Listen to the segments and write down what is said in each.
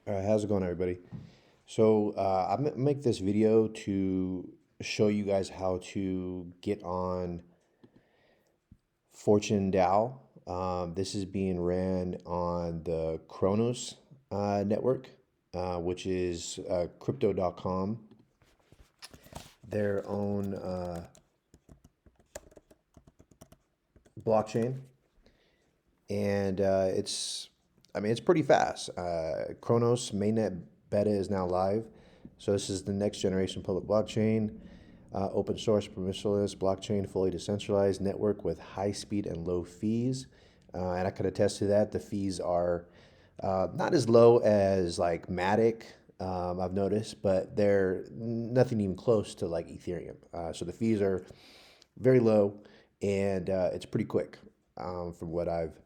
How's it going, everybody? So I'm gonna make this video to show you guys how to get on FortuneDAO. This is being ran on the Cronos network, which is crypto.com, their own blockchain, and it's pretty fast. Cronos mainnet beta is now live, so this is the next generation public blockchain, open source, permissionless blockchain, fully decentralized network with high speed and low fees. And I could attest to that. The fees are not as low as like Matic, I've noticed, but they're nothing even close to like Ethereum. So the fees are very low, and it's pretty quick from what I've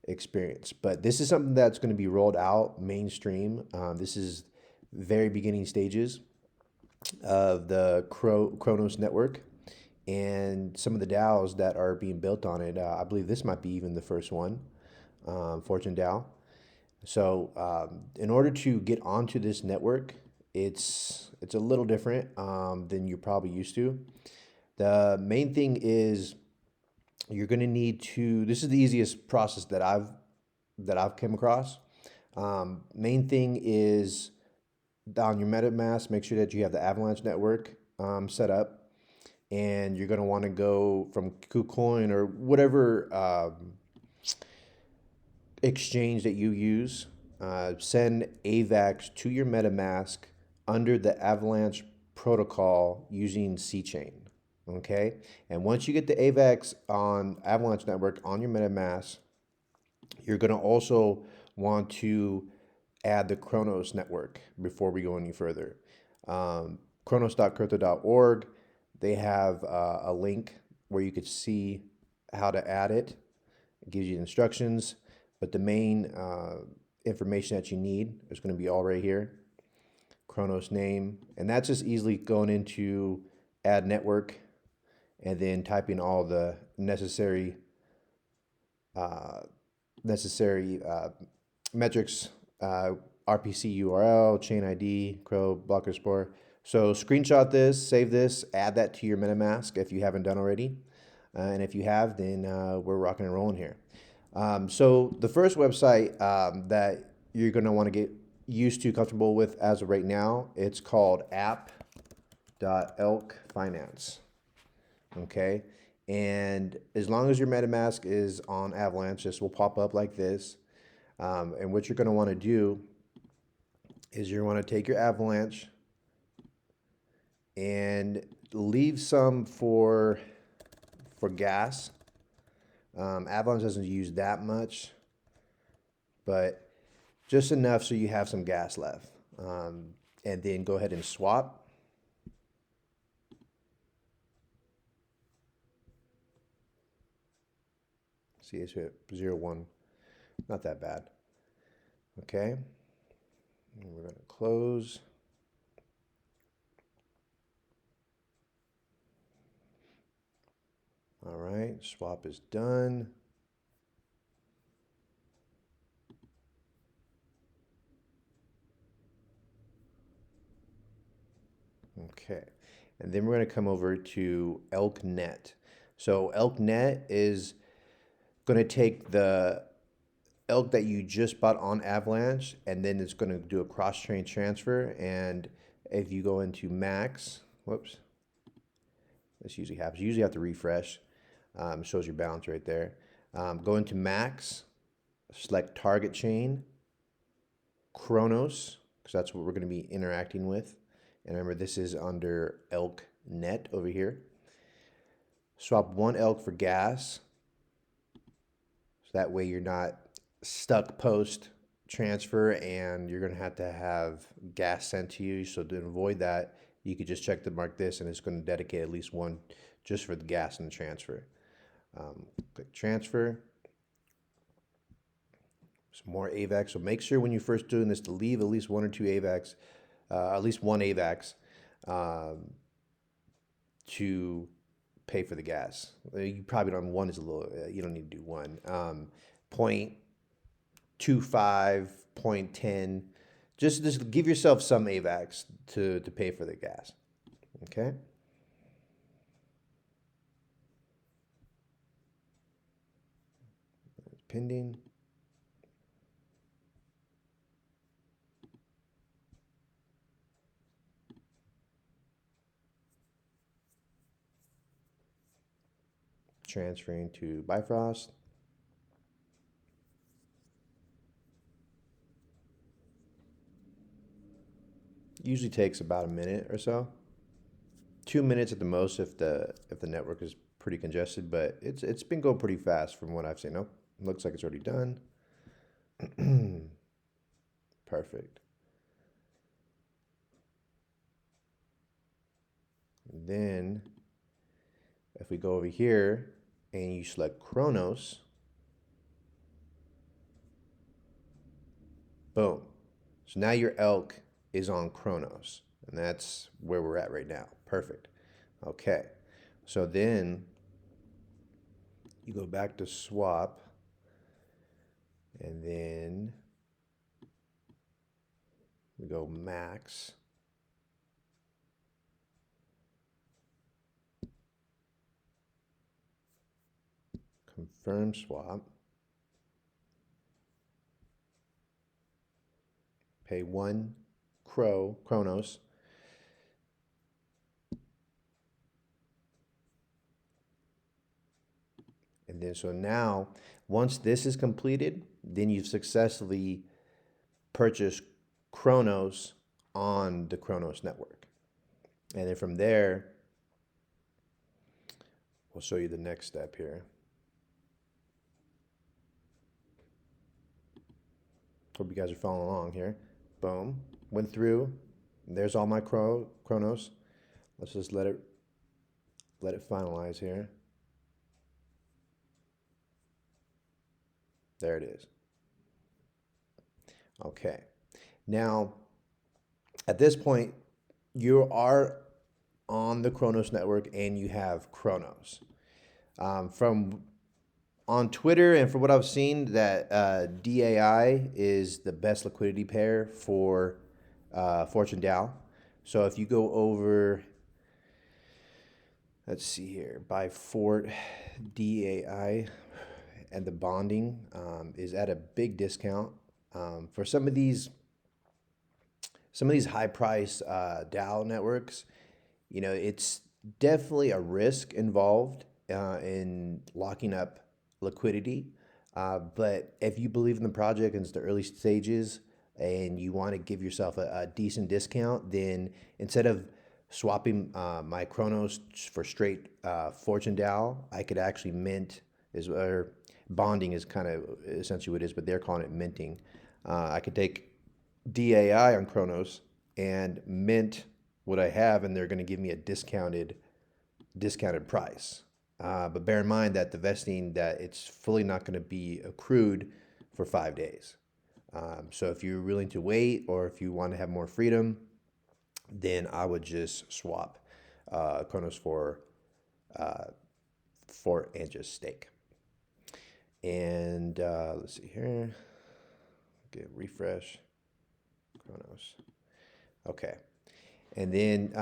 experienced. But this is something that's going to be rolled out mainstream. This is very beginning stages of the Cronos network and some of the DAOs that are being built on it. I believe this might be even the first one, FortuneDAO. So in order to get onto this network, it's a little different than you're probably used to. The main thing is you're going to need to. This is the easiest process that I've come across. Main thing is on your MetaMask, make sure that you have the Avalanche network set up, and you're going to want to go from KuCoin or whatever exchange that you use. Send AVAX to your MetaMask under the Avalanche protocol using C-Chain. Okay, and once you get the AVAX on Avalanche network on your MetaMask, you're going to also want to add the Cronos network before we go any further. Cronos.crypto.org, they have a link where you could see how to add it. It gives you instructions, but the main information that you need is going to be all right here. Cronos name, and that's just easily going into add network and then typing all the necessary metrics, RPC URL, chain ID, Crow, blocker spore. So screenshot this, save this, add that to your MetaMask if you haven't done already. And if you have, then we're rocking and rolling here. So the first website that you're going to want to get used to, comfortable with as of right now, it's called app.elkfinance. Okay. And as long as your MetaMask is on Avalanche, this will pop up like this. And what you're going to want to do is you want to take your Avalanche and leave some for gas. Avalanche doesn't use that much, but just enough so you have some gas left. And then go ahead and swap. See, it's at 0.1. Not that bad. Okay. And we're going to close. All right, swap is done. Okay, and then we're going to come over to ElkNet. So ElkNet is going to take the elk that you just bought on Avalanche, and then it's going to do a cross-chain transfer. And if you go into Max, whoops, this usually happens. You usually have to refresh. Shows your balance right there. Go into Max, select Target Chain, Cronos, because that's what we're going to be interacting with. And remember, this is under ElkNet over here. Swap one elk for gas. So that way you're not stuck post transfer and you're going to have gas sent to you. So to avoid that, you could just check to mark this, and it's going to dedicate at least one just for the gas and the transfer. Click transfer. Some more AVAX. So make sure when you're first doing this to leave at least one or two AVAX, at least one AVAX to pay for the gas. You probably don't. One is a little. You don't need to do one. 0.25, 0.10 Just give yourself some AVAX to pay for the gas. Okay. Pending. Transferring to Bifrost. Usually takes about a minute or so. 2 minutes at the most if the network is pretty congested, but it's been going pretty fast from what I've seen. Nope, looks like it's already done. Perfect. And then if we go over here and you select Cronos, boom. So now your elk is on Cronos, and that's where we're at right now. Perfect. Okay. So then you go back to swap, and then we go max. Confirm swap. Pay 1 Cronos. And then so now, once this is completed, then you've successfully purchased Cronos on the Cronos network. And then from there, we'll show you the next step here. Hope you guys are following along here. Boom. Went through. There's all my Cronos. Let's just let it finalize here. There it is. Okay. Now, at this point, you are on the Cronos network and you have Cronos. From on Twitter and from what I've seen, that DAI is the best liquidity pair for FortuneDAO. So if you go over, let's see here, by Fort DAI, and the bonding is at a big discount for some of these high price DAO networks. You know, it's definitely a risk involved in locking up liquidity. But if you believe in the project and it's the early stages and you want to give yourself a decent discount, then instead of swapping my Cronos for straight FortuneDAO, I could actually mint or bonding is kind of essentially what it is, but they're calling it minting. I could take DAI on Cronos and mint what I have, and they're going to give me a discounted price. But bear in mind that the vesting, that it's fully not going to be accrued for 5 days. So if you're willing to wait, or if you want to have more freedom, then I would just swap Cronos for and just stake. And let's see here. Get refresh Cronos. Okay. And then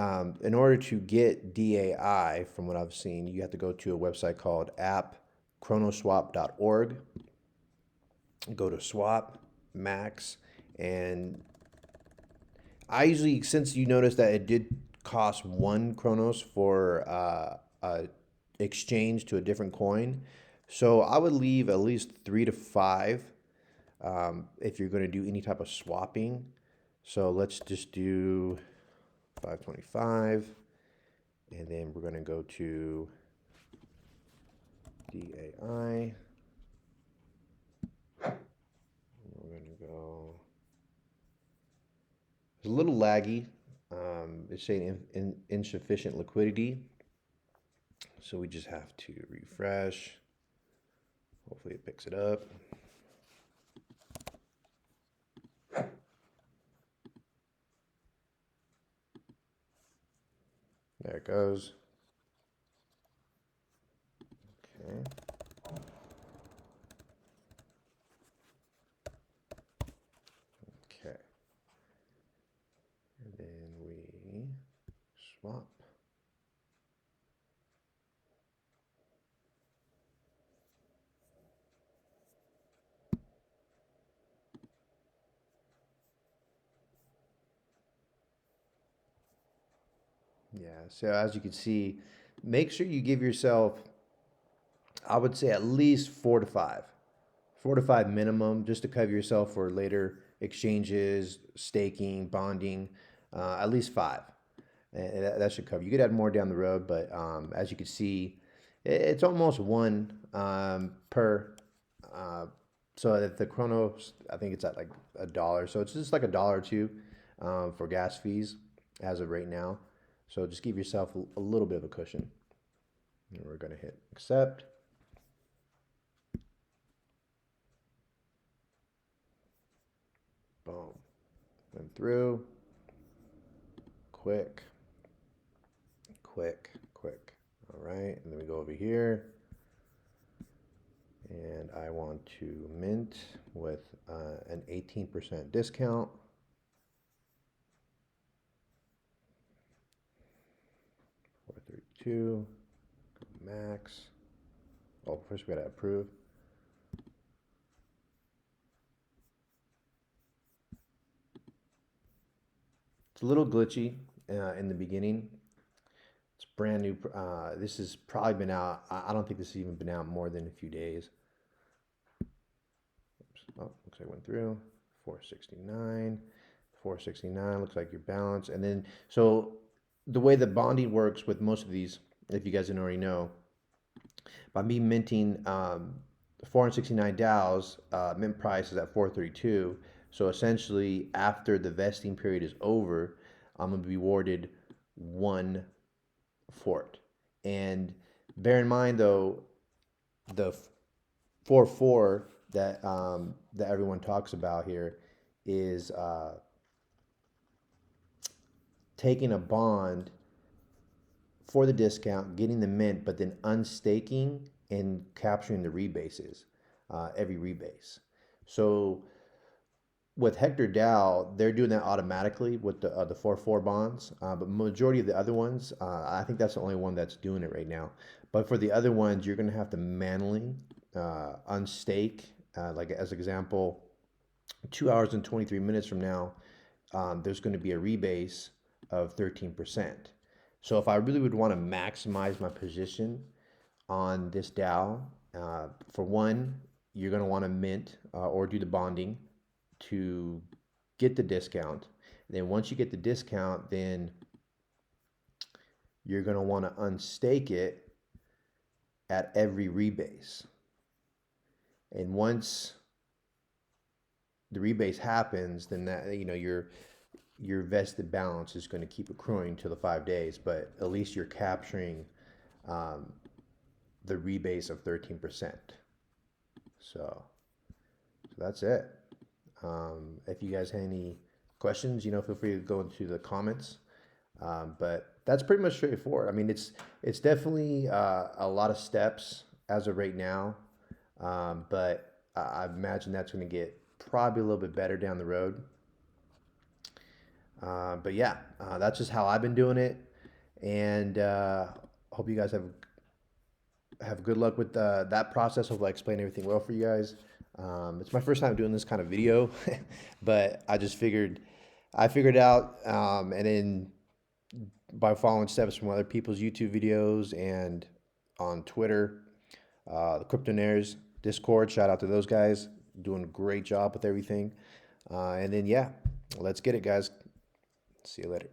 in order to get DAI, from what I've seen, you have to go to a website called app.chronoswap.org. Go to swap, max, and I usually, since you noticed that it did cost 1 Cronos for exchange to a different coin, so I would leave at least 3 to 5 if you're going to do any type of swapping. So let's just do 525, and then we're going to go to DAI. We're going to go. It's a little laggy. It's saying insufficient liquidity. So we just have to refresh. Hopefully it picks it up. There it goes. Okay. Okay. swap. Yeah, so as you can see, make sure you give yourself, I would say, at least 4 to 5. 4 to 5 minimum, just to cover yourself for later exchanges, staking, bonding, at least 5. And that should cover. You could add more down the road, but as you can see, it's almost one per. Uh, so at the Chronos, I think it's at like $1. So it's just like $1 or $2 for gas fees as of right now. So just give yourself a little bit of a cushion. And we're going to hit accept. Boom. Went through. Quick. Quick. Quick. All right. And then we go over here. And I want to mint with an 18% discount. $432. Max. Oh, first we gotta approve. It's a little glitchy in the beginning. It's brand new. This has probably been out. I don't think this has even been out more than a few days. Oops. Oh, looks like it went through. 469. 469 looks like your balance. And then, so the way the bonding works with most of these, if you guys didn't already know, by me minting 469 DAOs, mint price is at 432. So essentially, after the vesting period is over, I'm gonna be awarded one fort. And bear in mind, though, the 4-4 that that everyone talks about here is taking a bond for the discount, getting the mint, but then unstaking and capturing the rebases, every rebase. So with Hector DAO, they're doing that automatically with the 4-4 bonds, but majority of the other ones, I think that's the only one that's doing it right now. But for the other ones, you're going to have to manually unstake. Like as an example, 2 hours and 23 minutes from now, there's going to be a rebase of 13%. So if I really would want to maximize my position on this DAO, for one, you're going to want to mint or do the bonding to get the discount. And then once you get the discount, then you're going to want to unstake it at every rebase. And once the rebase happens, then that, you know, your vested balance is going to keep accruing to the 5 days, but at least you're capturing the rebase of 13%. So that's it. If you guys have any questions, you know, feel free to go into the comments. But that's pretty much straightforward. I mean, it's definitely a lot of steps as of right now, but I imagine that's going to get probably a little bit better down the road. But yeah, that's just how I've been doing it, and hope you guys have good luck with that process. Hopefully I explained everything well for you guys. It's my first time doing this kind of video, but I figured it out, and then by following steps from other people's YouTube videos and on Twitter, the Cryptonaires Discord, shout out to those guys, doing a great job with everything. And then yeah, let's get it, guys. See you later.